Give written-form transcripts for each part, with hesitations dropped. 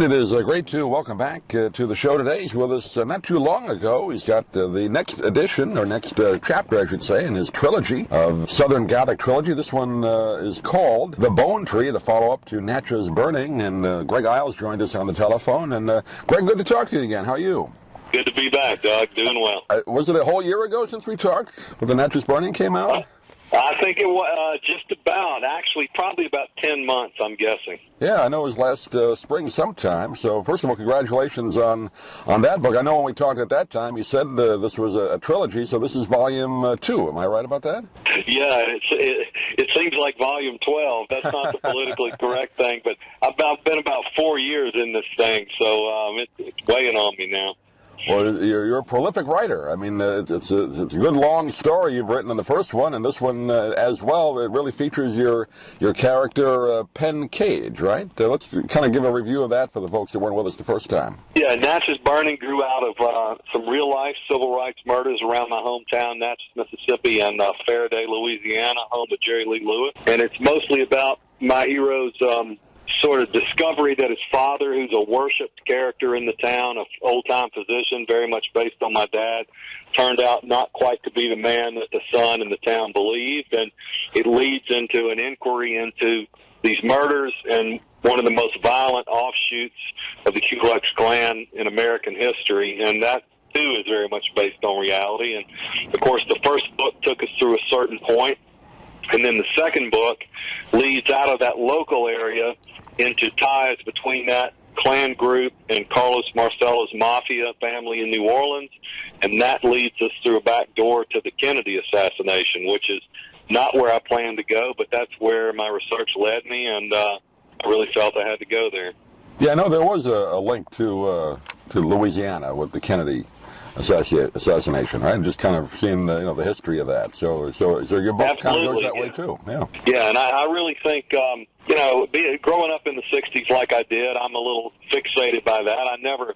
And it is great to welcome back to the show today. He's with us not too long ago. He's got the next edition, or next chapter, I should say, in his trilogy of Southern Gothic trilogy. This one is called The Bone Tree, the follow-up to Natchez Burning. And Greg Iles joined us on the telephone. And Greg, good to talk to you again. How are you? Good to be back, Doug. Doing well. Was it a whole year ago since we talked when the Natchez Burning came out? I think it was just about, actually, probably about 10 months, I'm guessing. Yeah, I know it was last spring sometime. So, first of all, congratulations on that book. I know when we talked at that time, you said this was a trilogy, so this is volume 2. Am I right about that? Yeah, it seems like volume 12. That's not the politically correct thing, but I've been about 4 years in this thing, so it's weighing on me now. Well, you're a prolific writer. I mean, it's a good long story you've written in the first one, and this one as well. It really features your character Penn Cage, right? Let's kind of give a review of that for the folks that weren't with us the first time. Yeah, Natchez Burning grew out of some real-life civil rights murders around my hometown, Natchez, Mississippi, and Faraday, Louisiana, home of Jerry Lee Lewis. And it's mostly about my hero's sort of discovery that his father, who's a worshipped character in the town, an old-time physician, very much based on my dad, turned out not quite to be the man that the son in the town believed. And it leads into an inquiry into these murders and one of the most violent offshoots of the Ku Klux Klan in American history. And that, too, is very much based on reality. And, of course, the first book took us through a certain point, and then the second book leads out of that local area into ties between that Klan group and Carlos Marcello's mafia family in New Orleans, and that leads us through a back door to the Kennedy assassination, which is not where I planned to go, but that's where my research led me, and I really felt I had to go there. Yeah, I know there was a link to Louisiana with the Kennedy assassination, right? And just kind of seeing the history of that. So your book kind of goes that way too. Yeah. Yeah, and I really think growing up in the '60s like I did, I'm a little fixated by that. I never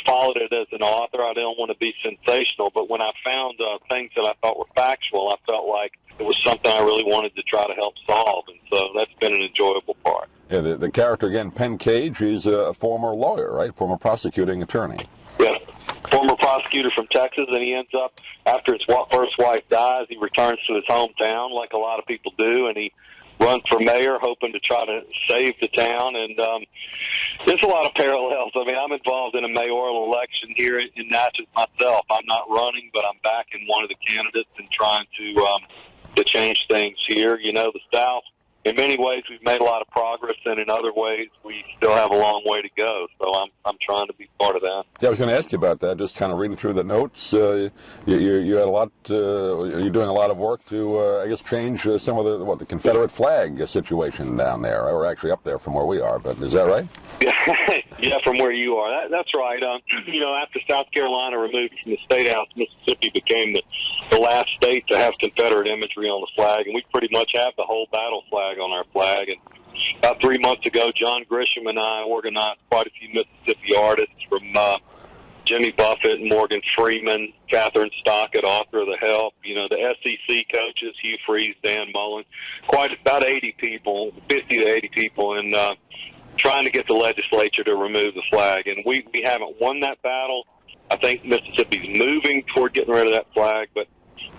followed it as an author. I didn't want to be sensational, but when I found things that I thought were factual, I felt like it was something I really wanted to try to help solve, and so that's been an enjoyable part. Yeah, the character again, Penn Cage, he's a former lawyer, right? Former prosecuting attorney. Yeah. Former prosecutor from Texas, and he ends up, after his first wife dies, he returns to his hometown like a lot of people do, and he runs for mayor hoping to try to save the town. And there's a lot of parallels. I mean, I'm involved in a mayoral election here in Natchez myself. I'm not running, but I'm backing one of the candidates and trying to change things here. You know, the South, in many ways, we've made a lot of progress, and in other ways, we still have a long way to go. So I'm trying to be part of that. Yeah, I was going to ask you about that. Just kind of reading through the notes, you had a lot. You're doing a lot of work to, I guess, change some of the Confederate flag situation down there, or actually up there from where we are. But is that right? Yeah, from where you are. That's right. After South Carolina removed from the State House, Mississippi became the last state to have Confederate imagery on the flag, and we pretty much have the whole battle flag on our flag. And about 3 months ago, John Grisham and I organized quite a few Mississippi artists, from Jimmy Buffett, Morgan Freeman, Catherine Stockett, author of The Help, the SEC coaches, Hugh Freeze, Dan Mullen, about 80 people, 50 to 80 people, and trying to get the legislature to remove the flag. And we haven't won that battle. I think Mississippi's moving toward getting rid of that flag, but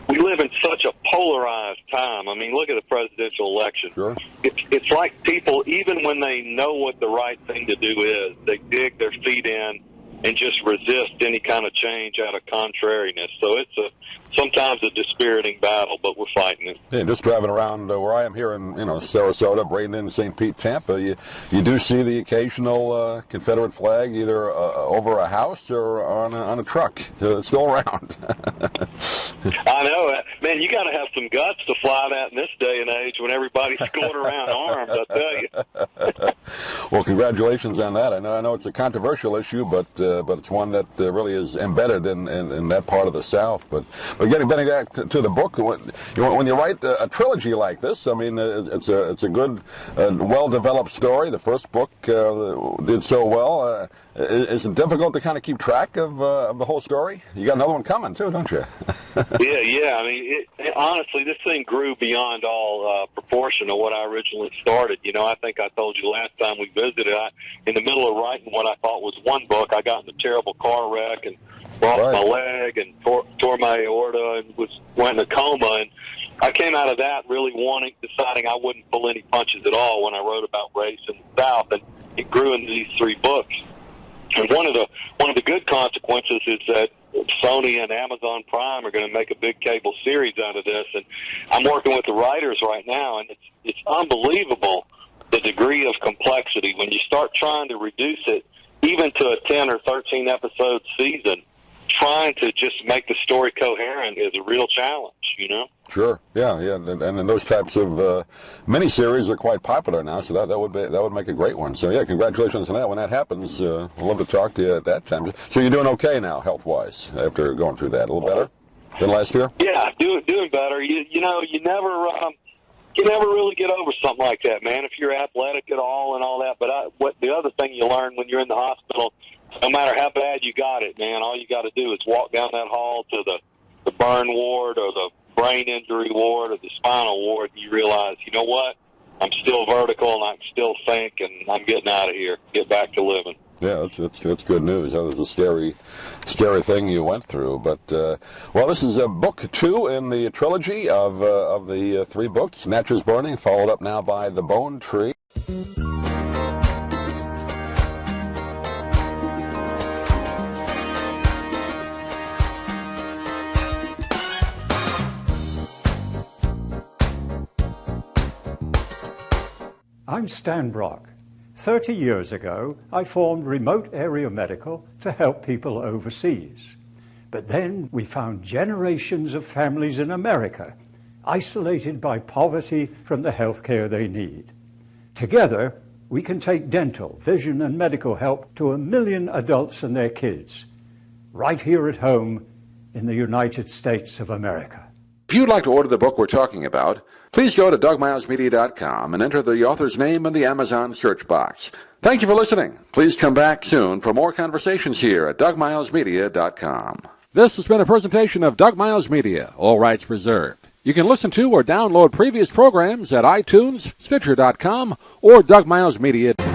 we live in such a polarized time. I mean, look at the presidential election. Sure. It's like people, even when they know what the right thing to do is, they dig their feet in and just resist any kind of change out of contrariness. So it's sometimes a dispiriting battle, but we're fighting it. Yeah, just driving around where I am here in Sarasota, Bradenton, St. Pete, Tampa, you do see the occasional Confederate flag either over a house or on a truck. It's still around. I know. Man, you got to have some guts to fly that in this day and age when everybody's going around armed, I tell you. Well, congratulations on that. I know it's a controversial issue, but it's one that really is embedded in that part of the South. But getting back to the book, when you write a trilogy like this, I mean, it's a good, well-developed story. The first book did so well. Is it difficult to kind of keep track of the whole story? You got another one coming too, don't you? Yeah. I mean, honestly, this thing grew beyond all proportion of what I originally started. I think I told you last time we revisit it. In the middle of writing what I thought was one book, I got in a terrible car wreck and lost my leg and tore my aorta and went in a coma. And I came out of that really deciding I wouldn't pull any punches at all when I wrote about race in the South, and it grew into these 3 books. And one of the good consequences is that Sony and Amazon Prime are going to make a big cable series out of this, and I'm working with the writers right now, and it's unbelievable the degree of complexity when you start trying to reduce it even to a 10 or 13 episode season. Trying to just make the story coherent is a real challenge, you know? Sure, yeah, and those types of miniseries are quite popular now, so that would make a great one. So yeah, congratulations on that. When that happens, I'd love to talk to you at that time. So you're doing okay now, health-wise, after going through that? A little better than last year? Yeah, doing better. You know, you never really get over something like that, man. If you're athletic at all and all that, but the other thing you learn when you're in the hospital. No matter how bad you got it, man, all you got to do is walk down that hall to the burn ward or the brain injury ward or the spinal ward, and you realize, you know what? I'm still vertical and I can still think, and I'm getting out of here, get back to living. Yeah, that's good news. That was a scary thing you went through. But, well, this is book 2 in the trilogy of the 3 books, Natchez Burning, followed up now by The Bone Tree. I'm Stan Brock. 30 years ago, I formed Remote Area Medical to help people overseas. But then we found generations of families in America isolated by poverty from the health care they need. Together, we can take dental, vision, and medical help to 1 million adults and their kids, right here at home in the United States of America. If you'd like to order the book we're talking about, please go to DougMilesMedia.com and enter the author's name in the Amazon search box. Thank you for listening. Please come back soon for more conversations here at DougMilesMedia.com. This has been a presentation of Doug Miles Media, all rights reserved. You can listen to or download previous programs at iTunes, Stitcher.com, or DougMilesMedia.com.